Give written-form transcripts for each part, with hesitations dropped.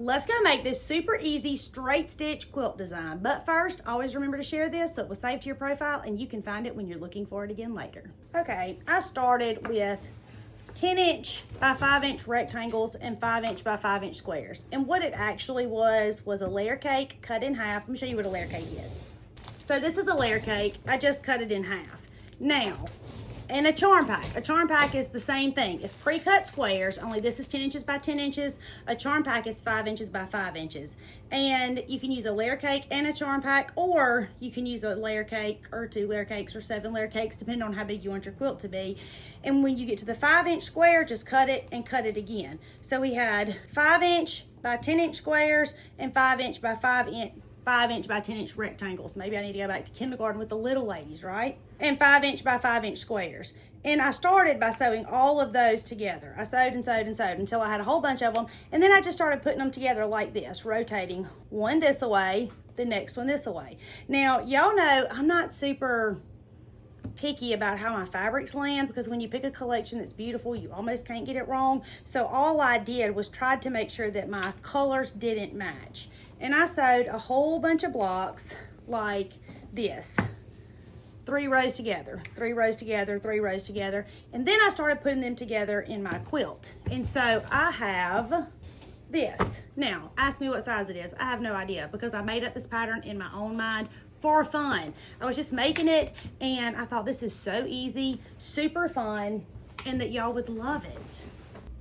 let's go make this super easy straight stitch quilt design. But first, always remember to share this so it will save to your profile and you can find it when you're looking for it again later. Okay, I started with 10" by 5" rectangles and 5" by 5" squares. And what it actually was a layer cake cut in half. Let me show you what a layer cake is. So this is a layer cake. I just cut it in half. Now, and a charm pack. A charm pack is the same thing. It's pre-cut squares, only this is 10" by 10". A charm pack is 5" by 5". And you can use a layer cake and a charm pack, or you can use a layer cake or 2 layer cakes or 7 layer cakes, depending on how big you want your quilt to be. And when you get to the 5" square, just cut it and cut it again. So we had 5" by 10" squares and 5" by 5" by 10" rectangles. Maybe I need to go back to kindergarten with the little ladies, right? And 5" by 5" squares. And I started by sewing all of those together. I sewed and sewed and sewed until I had a whole bunch of them. And then I just started putting them together like this, rotating one this away, the next one this away. Now, y'all know I'm not super picky about how my fabrics land, because when you pick a collection that's beautiful, you almost can't get it wrong. So all I did was tried to make sure that my colors didn't match. And I sewed a whole bunch of blocks like this. 3 rows together, 3 rows together, 3 rows together. And then I started putting them together in my quilt. And so I have this. Now, ask me what size it is. I have no idea, because I made up this pattern in my own mind for fun. I was just making it, and I thought this is so easy, super fun, and that y'all would love it.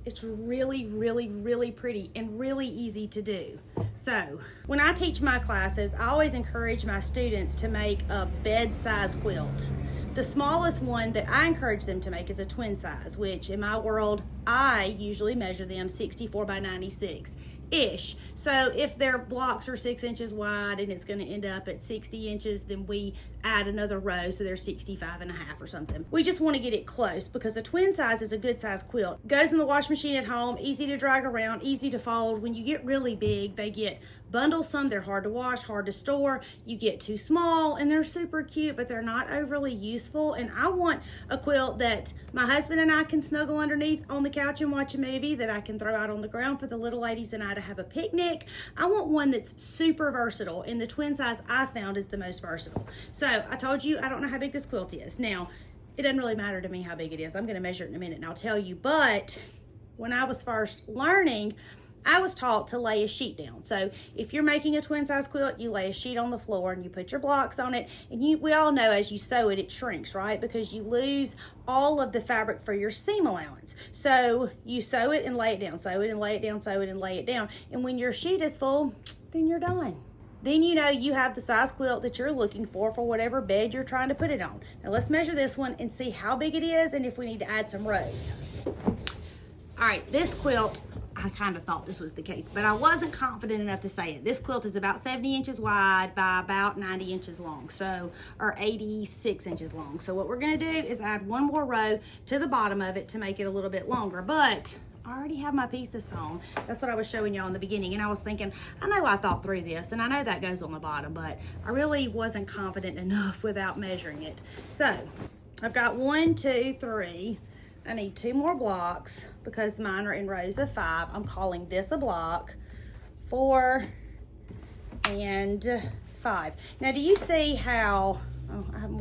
It's really, really, really pretty and really easy to do. So when I teach my classes, I always encourage my students to make a bed size quilt. The smallest one that I encourage them to make is a twin size, which in my world, I usually measure them 64 by 96-ish. So if their blocks are 6 inches wide and it's going to end up at 60 inches, then we add another row, so they're 65 and a half or something. We just want to get it close, because a twin size is a good size quilt. Goes in the wash machine at home, easy to drag around, easy to fold. When you get really big, they get bundlesome, they're hard to wash, hard to store. You get too small and they're super cute, but they're not overly useful. And I want a quilt that my husband and I can snuggle underneath on the couch and watch a movie, that I can throw out on the ground for the little ladies and I to have a picnic. I want one that's super versatile, and the twin size I found is the most versatile. So I told you I don't know how big this quilt is. Now, it doesn't really matter to me how big it is. I'm going to measure it in a minute and I'll tell you. But when I was first learning, I was taught to lay a sheet down. So if you're making a twin size quilt, you lay a sheet on the floor and you put your blocks on it. And we all know as you sew it, it shrinks, right? Because you lose all of the fabric for your seam allowance. So you sew it and lay it down, sew it and lay it down, sew it and lay it down. And when your sheet is full, then you're done. Then you know you have the size quilt that you're looking for whatever bed you're trying to put it on. Now let's measure this one and see how big it is and if we need to add some rows. All right, this quilt, I kind of thought this was the case, but I wasn't confident enough to say it. This quilt is about 70 inches wide by about 90 inches long, so, or 86 inches long. So what we're gonna do is add one more row to the bottom of it to make it a little bit longer, but I already have my pieces sewn. That's what I was showing y'all in the beginning, and I was thinking, I know I thought through this, and I know that goes on the bottom, but I really wasn't confident enough without measuring it. So I've got 1, 2, 3. I need 2 more blocks because mine are in rows of 5. I'm calling this a block, 4 and 5. Now, do you see how, oh, I have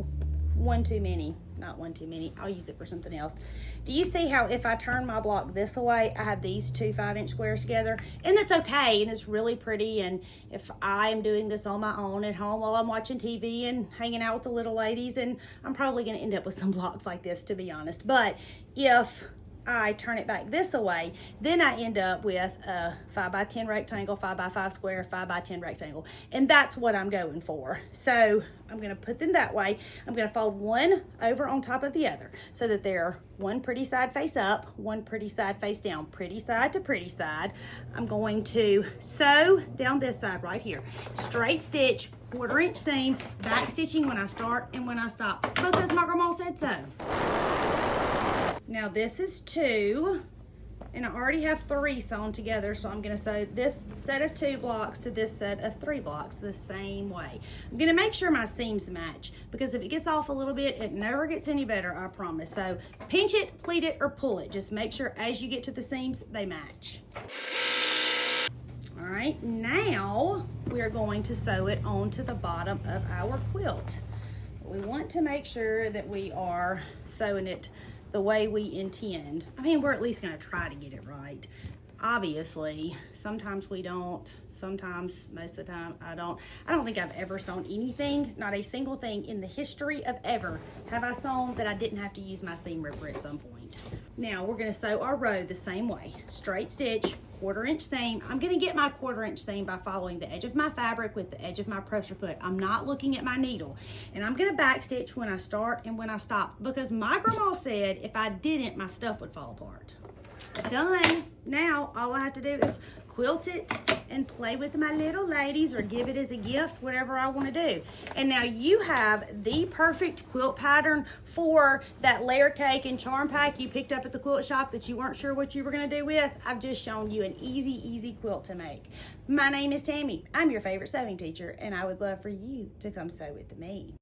one too many, not one too many. I'll use it for something else. Do you see how if I turn my block this way, I have these 2 5" squares together? And that's okay, and it's really pretty. And if I am doing this on my own at home while I'm watching TV and hanging out with the little ladies, and I'm probably gonna end up with some blocks like this, to be honest. But if I turn it back this way, then I end up with a 5 by 10 rectangle, 5 by 5 square, 5 by 10 rectangle. And that's what I'm going for. So I'm gonna put them that way. I'm gonna fold one over on top of the other so that they're one pretty side face up, one pretty side face down, pretty side to pretty side. I'm going to sew down this side right here. Straight stitch, 1/4 inch seam, back stitching when I start and when I stop, because my grandma said so. Now this is 2, and I already have 3 sewn together, so I'm gonna sew this set of 2 blocks to this set of 3 blocks the same way. I'm gonna make sure my seams match, because if it gets off a little bit, it never gets any better, I promise. So pinch it, pleat it, or pull it. Just make sure as you get to the seams, they match. All All right, now we are going to sew it onto the bottom of our quilt. We want to make sure that we are sewing it the way we intend. I mean, we're at least gonna try to get it right. Obviously, sometimes we don't, sometimes, most of the time, I don't think I've ever sewn anything, not a single thing in the history of ever have I sewn that I didn't have to use my seam ripper at some point. Now, we're gonna sew our row the same way. Straight stitch, 1/4 inch seam. I'm gonna get my 1/4 inch seam by following the edge of my fabric with the edge of my pressure foot. I'm not looking at my needle. And I'm gonna back stitch when I start and when I stop, because my grandma said if I didn't, my stuff would fall apart. Done. Now, all I have to do is quilt it and play with my little ladies, or give it as a gift, whatever I want to do. And now you have the perfect quilt pattern for that layer cake and charm pack you picked up at the quilt shop that you weren't sure what you were going to do with. I've just shown you an easy quilt to make. My name is Tammy. I'm your favorite sewing teacher, and I would love for you to come sew with me.